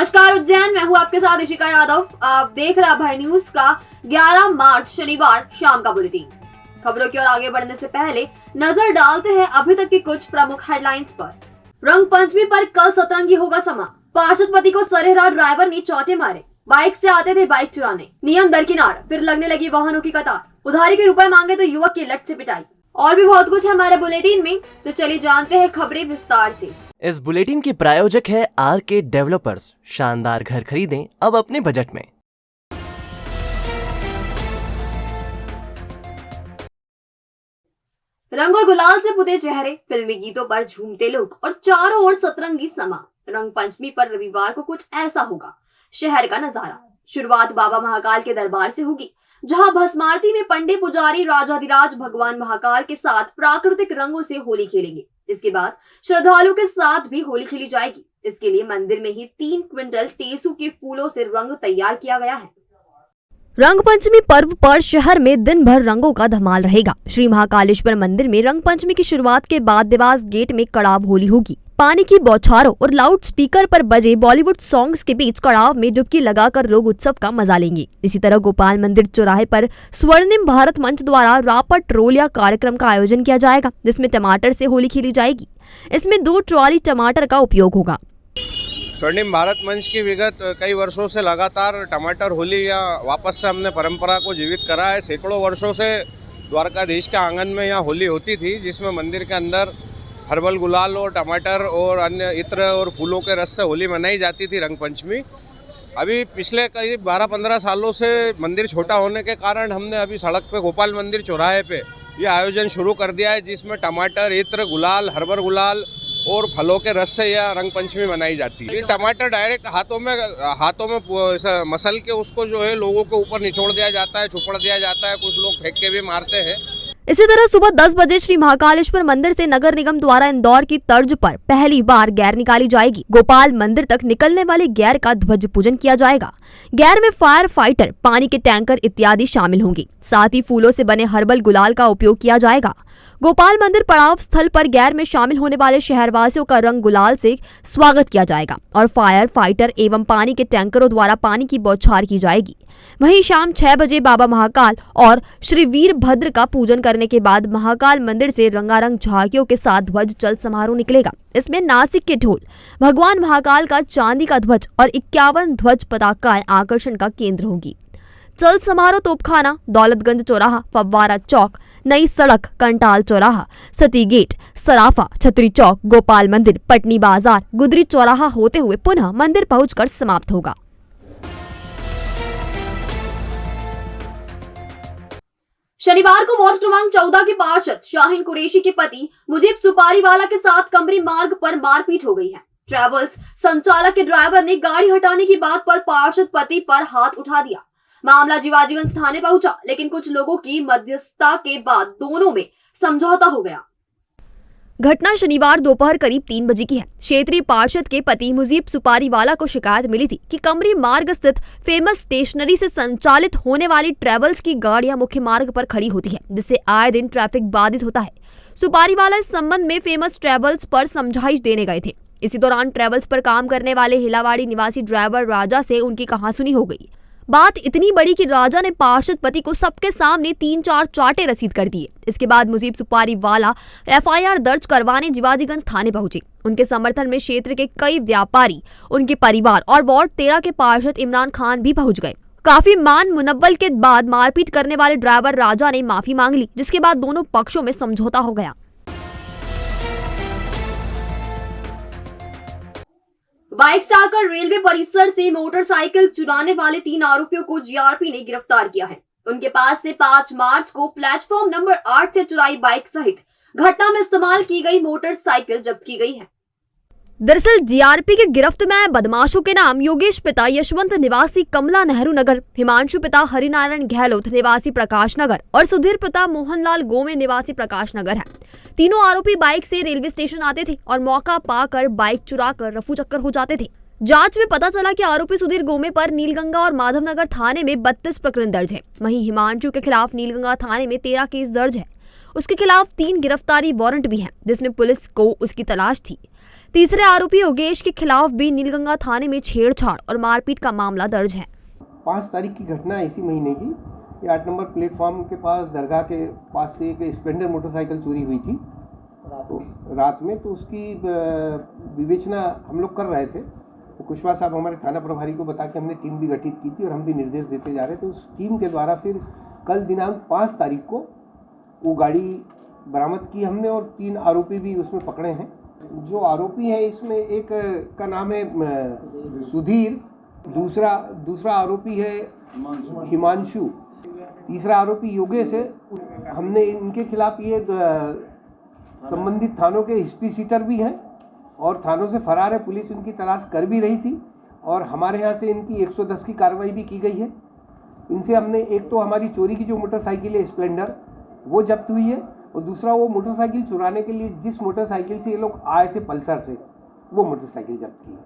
नमस्कार उज्जैन, मैं हूँ आपके साथ इशिका यादव। आप देख रहे भर न्यूज का 11 मार्च शनिवार शाम का बुलेटिन। खबरों की ओर आगे बढ़ने से पहले नजर डालते हैं अभी तक की कुछ प्रमुख हेडलाइंस पर। रंग पंचमी पर कल सतरंगी होगा समा। पार्षद पति को सरेराह ड्राइवर ने चौंटे मारे। बाइक से आते थे बाइक चुराने, नियम दरकिनार, फिर लगने लगी वाहनों की कतार। उधारी के रुपए मांगे तो युवक की लट से पिटाई। और भी बहुत कुछ है हमारे बुलेटिन में, तो चलिए जानते हैं खबरें विस्तार से। इस बुलेटिन के प्रायोजक है आरके डेवलपर्स। शानदार घर खरीदें अब अपने बजट में। रंग और गुलाल से पुते चेहरे, फिल्मी गीतों पर झूमते लोग और चारों ओर सतरंगी समा। रंग पंचमी पर रविवार को कुछ ऐसा होगा शहर का नजारा। शुरुआत बाबा महाकाल के दरबार से होगी, जहां भस्मारती में पंडित पुजारी राजाधिराज भगवान महाकाल के साथ प्राकृतिक रंगों से होली खेलेंगे। इसके बाद श्रद्धालुओं के साथ भी होली खेली जाएगी। इसके लिए मंदिर में ही 3 क्विंटल टेसू के फूलों से रंग तैयार किया गया है। रंग पंचमी पर्व पर शहर में दिन भर रंगों का धमाल रहेगा। श्री महाकालेश्वर मंदिर में रंग पंचमी की शुरुआत के बाद देवास गेट में कड़ाव होली होगी। पानी की बौछारों और लाउड स्पीकर पर बजे बॉलीवुड सॉन्ग्स के बीच कड़ाव में डुबकी लगाकर लोग उत्सव का मजा लेंगे। इसी तरह गोपाल मंदिर चौराहे पर स्वर्णिम भारत मंच द्वारा रापट रोलिया कार्यक्रम का आयोजन किया जाएगा, जिसमें टमाटर से होली खेली जाएगी। इसमें 2 ट्रॉली टमाटर का उपयोग होगा। स्वर्णिम भारत मंच की विगत कई वर्षों से लगातार टमाटर होली या वापस से हमने परंपरा को जीवित करा है। सैकड़ों वर्षों से द्वारकाधीश के आंगन में यहाँ होली होती थी, जिसमें मंदिर के अंदर हर्बल गुलाल और टमाटर और अन्य इत्र और फूलों के रस से होली मनाई जाती थी रंग पंचमी। अभी पिछले करीब 12-15 सालों से मंदिर छोटा होने के कारण हमने अभी सड़क पे गोपाल मंदिर चौराहे पे ये आयोजन शुरू कर दिया है, जिसमें टमाटर, इत्र, गुलाल, हर्बल गुलाल और फलों के रस से यह रंग पंचमी मनाई जाती है। ये टमाटर डायरेक्ट हाथों में मसल के उसको जो है लोगों के ऊपर निचोड़ दिया जाता है, चुपड़ दिया जाता है। कुछ लोग फेंक के भी मारते हैं। इसी तरह सुबह 10 बजे श्री महाकालेश्वर मंदिर से नगर निगम द्वारा इंदौर की तर्ज पर पहली बार गैर निकाली जाएगी। गोपाल मंदिर तक निकलने वाले गैर का ध्वज पूजन किया जाएगा। गैर में फायर फाइटर, पानी के टैंकर इत्यादि शामिल होंगे। साथ ही फूलों से बने हर्बल गुलाल का उपयोग किया जाएगा। गोपाल मंदिर पड़ाव स्थल पर गैर में शामिल होने वाले शहरवासियों का रंग गुलाल से स्वागत किया जाएगा और फायर फाइटर एवं पानी के टैंकरों द्वारा पानी की बौछार की जाएगी। वहीं शाम 6 बजे बाबा महाकाल और श्री वीरभद्र का पूजन करने के बाद महाकाल मंदिर से रंगारंग झांकियों के साथ ध्वज चल समारोह निकलेगा। इसमें नासिक के ढोल, भगवान महाकाल का चांदी का ध्वज और 51 ध्वज पताकाएं आकर्षण का केंद्र होगी। चल समारोह तोपखाना, दौलतगंज चौराहा, फव्वारा चौक, नई सड़क, कंटाल चौराहा, सती गेट, सराफा, छतरी चौक, गोपाल मंदिर, पटनी बाजार, गुदरी चौराहा होते हुए पुनः मंदिर पहुंचकर समाप्त होगा। शनिवार को वार्ड क्रमांक 14 के पार्षद शाहीन कुरैशी के पति मुजीब सुपारीवाला के साथ कमरी मार्ग पर मारपीट हो गई है। ट्रेवल्स संचालक के ड्राइवर ने गाड़ी हटाने की बात पर पार्षद पति पर हाथ उठा दिया। मामला जीवाजीगंज थाने पहुंचा, लेकिन कुछ लोगों की मध्यस्थता के बाद दोनों में समझौता हो गया। घटना शनिवार दोपहर करीब 3 बजे की है। क्षेत्रीय पार्षद के पति मुजीब सुपारीवाला को शिकायत मिली थी कि कमरी मार्ग स्थित फेमस स्टेशनरी से संचालित होने वाली ट्रेवल्स की गाड़ियां मुख्य मार्ग पर खड़ी होती है, जिससे आए दिन ट्रैफिक बाधित होता है। सुपारीवाला इस संबंध में फेमस ट्रेवल्स पर समझाइश देने गए थे। इसी दौरान ट्रेवल्स पर काम करने वाले हिलावाड़ी निवासी ड्राइवर राजा से उनकी कहासुनी हो गई। बात इतनी बड़ी कि राजा ने पार्षद पति को सबके सामने 3-4 चाटे रसीद कर दिए। इसके बाद मुजीब सुपारीवाला FIR दर्ज करवाने जीवाजीगंज थाने पहुंचे। उनके समर्थन में क्षेत्र के कई व्यापारी, उनके परिवार और वार्ड 13 के पार्षद इमरान खान भी पहुंच गए। काफी मान मुनव्वल के बाद मारपीट करने वाले ड्राइवर राजा ने माफी मांग ली, जिसके बाद दोनों पक्षों में समझौता हो गया। बाइक से आकर रेलवे परिसर से मोटरसाइकिल चुराने वाले 3 आरोपियों को GRP ने गिरफ्तार किया है। उनके पास से 5 मार्च को प्लेटफॉर्म नंबर 8 से चुराई बाइक सहित घटना में इस्तेमाल की गई मोटरसाइकिल जब्त की गई है। दरअसल GRP के गिरफ्त में आए बदमाशों के नाम योगेश पिता यशवंत निवासी कमला नेहरू नगर, हिमांशु पिता हरिनारायण गहलोत निवासी प्रकाश नगर और सुधीर पिता मोहनलाल गोमे निवासी प्रकाश नगर है। तीनों आरोपी बाइक से रेलवे स्टेशन आते थे और मौका पाकर बाइक चुराकर रफू चक्कर हो जाते थे। जांच में पता चला कि आरोपी सुधीर गोमे पर नीलगंगा और माधवनगर थाने में 32 प्रकरण दर्ज है। वहीं हिमांशु के खिलाफ नीलगंगा थाने में 13 केस दर्ज है। उसके खिलाफ 3 गिरफ्तारी वारंट भी हैं, जिसमें पुलिस को उसकी तलाश थी। तीसरे आरोपी योगेश के खिलाफ भी नीलगंगा थाने में छेड़छाड़ और मारपीट का मामला दर्ज है। 5 तारीख की घटना है इसी महीने की। ये 8 नंबर प्लेटफॉर्म के पास दरगाह के पास से एक स्प्लेंडर मोटरसाइकिल चोरी हुई थी तो रात में, तो उसकी विवेचना हम लोग कर रहे थे। तो कुशवाहा साहब हमारे थाना प्रभारी को बता के हमने टीम भी गठित की थी और हम भी निर्देश देते जा रहे थे। उस टीम के द्वारा फिर कल दिनांक 5 तारीख को वो गाड़ी बरामद की हमने और 3 आरोपी भी उसमें पकड़े हैं। जो आरोपी है इसमें एक का नाम है सुधीर, दूसरा आरोपी है हिमांशु, तीसरा आरोपी योगेश है। हमने इनके खिलाफ ये संबंधित थानों के हिस्ट्री सीटर भी हैं और थानों से फरार है। पुलिस इनकी तलाश कर भी रही थी और हमारे यहाँ से इनकी 110 की कार्रवाई भी की गई है। इनसे हमने एक तो हमारी चोरी की जो मोटरसाइकिल है स्प्लेंडर वो जब्त हुई है और दूसरा वो मोटरसाइकिल चुराने के लिए जिस मोटरसाइकिल से ये लोग आए थे पल्सर से, वो मोटरसाइकिल जब्त की है।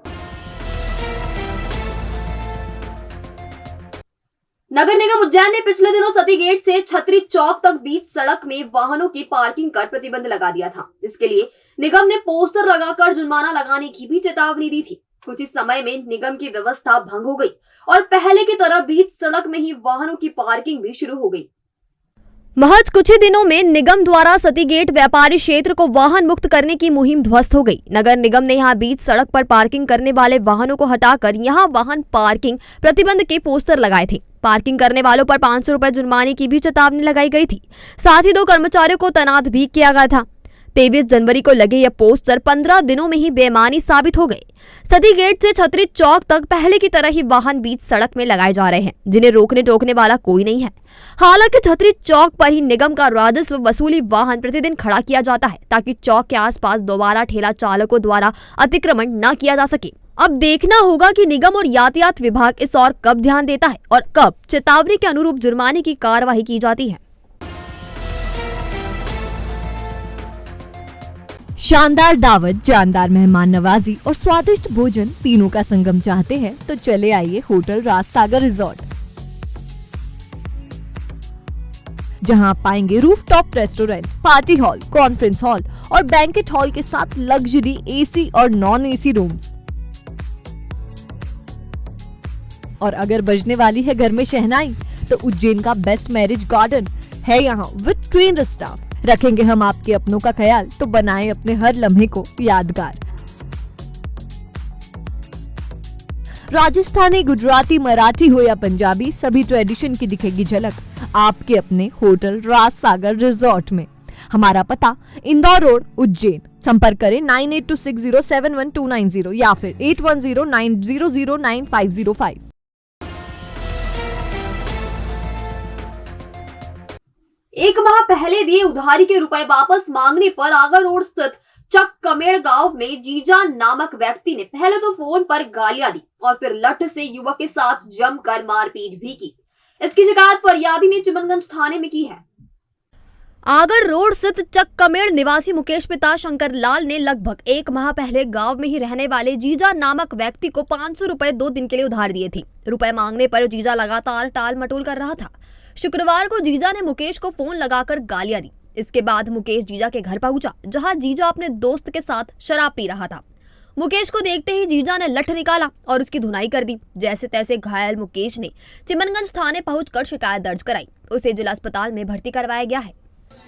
नगर निगम उज्जैन ने पिछले दिनों सती गेट से छतरी चौक तक बीच सड़क में वाहनों की पार्किंग कर प्रतिबंध लगा दिया था। इसके लिए निगम ने पोस्टर लगाकर जुर्माना लगाने की भी चेतावनी दी थी। कुछ इस समय में निगम की व्यवस्था भंग हो गई और पहले की तरह बीच सड़क में ही वाहनों की पार्किंग भी शुरू हो गई। महज कुछ ही दिनों में निगम द्वारा सती गेट व्यापारी क्षेत्र को वाहन मुक्त करने की मुहिम ध्वस्त हो गई। नगर निगम ने यहां बीच सड़क पर पार्किंग करने वाले वाहनों को हटाकर यहां वाहन पार्किंग प्रतिबंध के पोस्टर लगाए थे। पार्किंग करने वालों पर 500 रुपए जुर्माने की भी चेतावनी लगाई गई थी। साथ ही 2 कर्मचारियों को तैनात भी किया गया था। 23 जनवरी को लगे यह पोस्टर 15 दिनों में ही बेईमानी साबित हो गए। सती गेट से छतरी चौक तक पहले की तरह ही वाहन बीच सड़क में लगाए जा रहे हैं, जिन्हें रोकने टोकने वाला कोई नहीं है। हालांकि छतरी चौक पर ही निगम का राजस्व वसूली वाहन प्रतिदिन खड़ा किया जाता है ताकि चौक के आसपास दोबारा ठेला चालकों द्वारा अतिक्रमण न किया जा सके। अब देखना होगा कि निगम और यातायात विभाग इस और कब ध्यान देता है और कब चेतावनी के अनुरूप जुर्माने की कार्रवाई की जाती है। शानदार दावत, जानदार मेहमान नवाजी और स्वादिष्ट भोजन तीनों का संगम चाहते हैं तो चले आइए होटल राजसागर रिजॉर्ट, जहां आप पाएंगे rooftop restaurant, party hall, conference hall और बैंकेट हॉल के साथ लग्जरी एसी और नॉन एसी रूम्स। और अगर बजने वाली है घर में शहनाई तो उज्जैन का बेस्ट मैरिज गार्डन है यहाँ विद ट्रेन्ड स्टाफ। रखेंगे हम आपके अपनों का ख्याल तो बनाएं अपने हर लम्हे को यादगार। राजस्थानी, गुजराती, मराठी हो या पंजाबी, सभी ट्रेडिशन की दिखेगी झलक आपके अपने होटल राजसागर रिजॉर्ट में। हमारा पता इंदौर रोड, उज्जैन। संपर्क करें 9826071290 या फिर 8109009505। एक माह पहले दिए उधारी के रुपए वापस मांगने पर आगर रोड स्थित चक कमेड़ गांव में जीजा नामक व्यक्ति ने पहले तो फोन पर गालियां दी और फिर लठ से युवक के साथ जमकर मारपीट भी की। इसकी शिकायत फरियादी ने चिमनगंज थाने में की है। आगर रोड स्थित चक कमेड़ निवासी मुकेश पिता शंकर लाल ने लगभग 1 माह पहले गांव में ही रहने वाले जीजा नामक व्यक्ति को 500 रुपए 2 दिन के लिए उधार दिए थे। रुपए मांगने पर जीजा लगातार टाल मटोल कर रहा था। शुक्रवार को जीजा ने मुकेश को फोन लगाकर गालियां दी। इसके बाद मुकेश जीजा के घर पहुंचा, जहां जीजा अपने दोस्त के साथ शराब पी रहा था। मुकेश को देखते ही जीजा ने लठ निकाला और उसकी धुनाई कर दी। जैसे तैसे घायल मुकेश ने चिमनगंज थाने पहुंचकर शिकायत दर्ज कराई। उसे जिला अस्पताल में भर्ती करवाया गया है।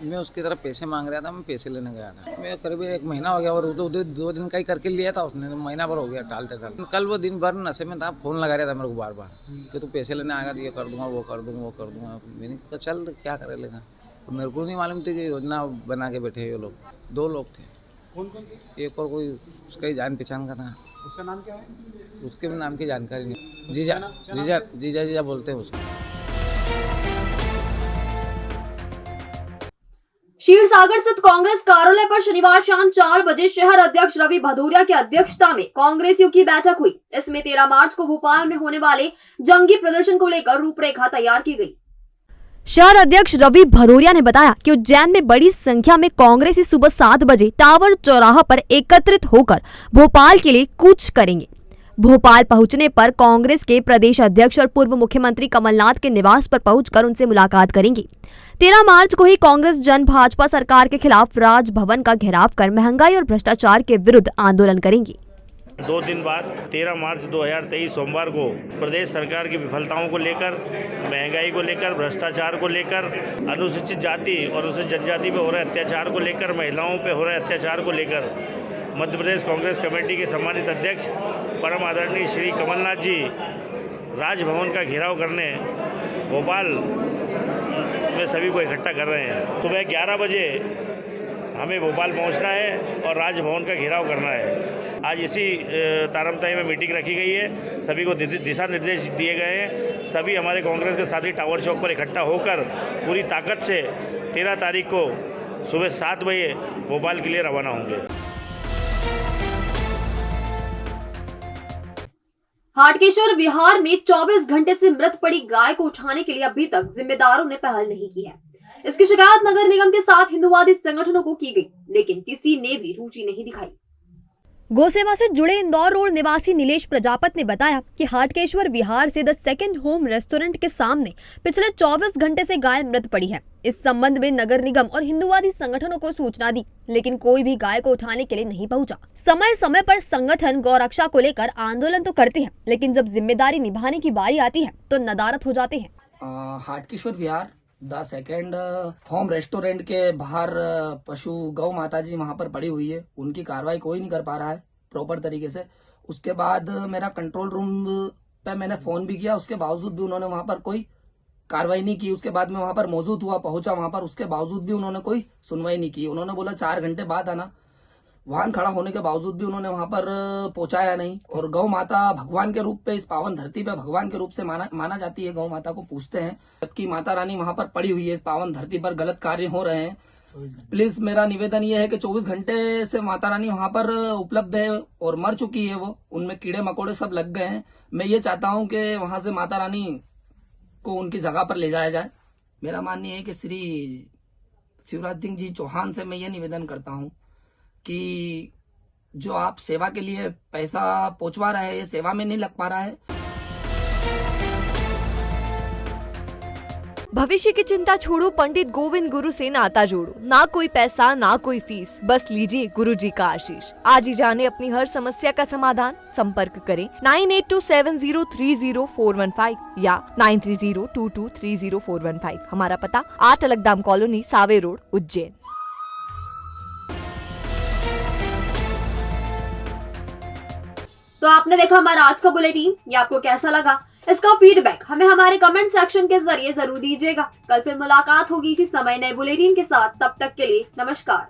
मैं उसकी तरफ पैसे मांग रहा था, मैं पैसे लेने गया था। मैं करीब 1 महीना हो गया और उधर 2 दिन का ही करके लिया था उसने, महीना भर हो गया टालते टालते। कल वो दिन भर नशे में था, फोन लगा रहा था मेरे को बार बार कि तू पैसे लेने आएगा तो ये कर दूंगा, वो कर दूंगा, वो कर दूंगा। मैंने कहा चल क्या करे लेगा, तो मेरे को नहीं मालूम थी कि योजना बना के बैठे ये लोग। 2 लोग थे। कौन कौन थे? एक और कोई उसका ही जान पहचान का था। उसका नाम क्या है? उसके भी नाम की जानकारी नहीं। जीजा जीजा जीजा जीजा बोलते हैं उसको। क्षीरसागर स्थित कांग्रेस कार्यालय पर शनिवार शाम 4 बजे शहर अध्यक्ष रवि भदौरिया की अध्यक्षता में कांग्रेसियों की बैठक हुई। इसमें 13 मार्च को भोपाल में होने वाले जंगी प्रदर्शन को लेकर रूपरेखा तैयार की गई। शहर अध्यक्ष रवि भदौरिया ने बताया कि उज्जैन में बड़ी संख्या में कांग्रेसी सुबह 7 बजे टावर चौराहा पर एकत्रित होकर भोपाल के लिए कूच करेंगे। भोपाल पहुंचने पर कांग्रेस के प्रदेश अध्यक्ष और पूर्व मुख्यमंत्री कमलनाथ के निवास पर पहुंचकर उनसे मुलाकात करेंगी। 13 मार्च को ही कांग्रेस जन भाजपा सरकार के खिलाफ राजभवन का घेराव कर महंगाई और भ्रष्टाचार के विरुद्ध आंदोलन करेंगी। 2 दिन बाद 13 मार्च 2023 सोमवार को प्रदेश सरकार की विफलताओं को लेकर, महंगाई को लेकर, भ्रष्टाचार को लेकर, अनुसूचित जाति और अनुसूचित जनजाति पे हो रहे अत्याचार को लेकर, महिलाओं पे हो रहे अत्याचार को लेकर मध्य प्रदेश कांग्रेस कमेटी के सम्मानित अध्यक्ष परम आदरणीय श्री कमलनाथ जी राजभवन का घेराव करने भोपाल में सभी को इकट्ठा कर रहे हैं। सुबह 11 बजे हमें भोपाल पहुंचना है और राजभवन का घेराव करना है। आज इसी तारमताई में मीटिंग रखी गई है, सभी को दिशा निर्देश दिए गए हैं। सभी हमारे कांग्रेस के साथी टावर चौक पर इकट्ठा होकर पूरी ताकत से 13 तारीख को सुबह 7 बजे भोपाल के लिए रवाना होंगे। हाटकेश्वर विहार में 24 घंटे से मृत पड़ी गाय को उठाने के लिए अभी तक जिम्मेदारों ने पहल नहीं की है। इसकी शिकायत नगर निगम के साथ हिंदुवादी संगठनों को की गई, लेकिन किसी ने भी रुचि नहीं दिखाई। गौसेवा से जुड़े इंदौर रोड निवासी नीलेश प्रजापत ने बताया कि हाटकेश्वर विहार से द सेकंड होम रेस्टोरेंट के सामने पिछले 24 घंटे से गाय मृत पड़ी है। इस संबंध में नगर निगम और हिंदुवादी संगठनों को सूचना दी, लेकिन कोई भी गाय को उठाने के लिए नहीं पहुंचा। समय समय पर संगठन गौरक्षा को लेकर आंदोलन तो करते हैं, लेकिन जब जिम्मेदारी निभाने की बारी आती है तो नदारत हो जाते हैं। हाटकेश्वर विहार द सेकेंड होम रेस्टोरेंट के बाहर पशु गौ माता जी वहाँ पर पड़ी हुई है, उनकी कार्रवाई कोई नहीं कर पा रहा है प्रॉपर तरीके से। उसके बाद मेरा कंट्रोल रूम पे मैंने फोन भी किया, उसके बावजूद भी उन्होंने वहाँ पर कोई कार्रवाई नहीं की। उसके बाद मैं वहाँ पर मौजूद हुआ, पहुंचा वहाँ पर, उसके बावजूद भी उन्होंने कोई सुनवाई नहीं की। उन्होंने बोला 4 घंटे बाद आना, वाहन खड़ा होने के बावजूद भी उन्होंने वहां पर पहुंचाया नहीं। और गौ माता भगवान के रूप पे इस पावन धरती पे भगवान के रूप से माना जाती है। गौ माता को पूजते हैं, जबकि माता रानी वहां पर पड़ी हुई है। इस पावन धरती पर गलत कार्य हो रहे हैं। प्लीज मेरा निवेदन ये है कि 24 घंटे से माता रानी वहां पर उपलब्ध है और मर चुकी है वो, उनमें कीड़े मकोड़े सब लग गए हैं। मैं ये चाहता हूँ कि वहां से माता रानी को उनकी जगह पर ले जाया जाए। मेरा मानना है कि श्री शिवराज सिंह जी चौहान से मैं ये निवेदन करता हूँ कि जो आप सेवा के लिए पैसा पहुंचवा रहे हैं, ये सेवा में नहीं लग पा रहा है। भविष्य की चिंता छोड़ो, पंडित गोविंद गुरु से नाता जोड़ो। ना कोई पैसा ना कोई फीस, बस लीजिए गुरु जी का आशीष। आज ही जाने अपनी हर समस्या का समाधान। संपर्क करें 9827030415 या 9302230415। हमारा पता 8 अलगदाम कॉलोनी, सावे रोड, उज्जैन। तो आपने देखा हमारा आज का बुलेटिन, ये आपको कैसा लगा? इसका फीडबैक हमें हमारे कमेंट सेक्शन के जरिए जरूर दीजिएगा। कल फिर मुलाकात होगी इसी समय नए बुलेटिन के साथ। तब तक के लिए नमस्कार।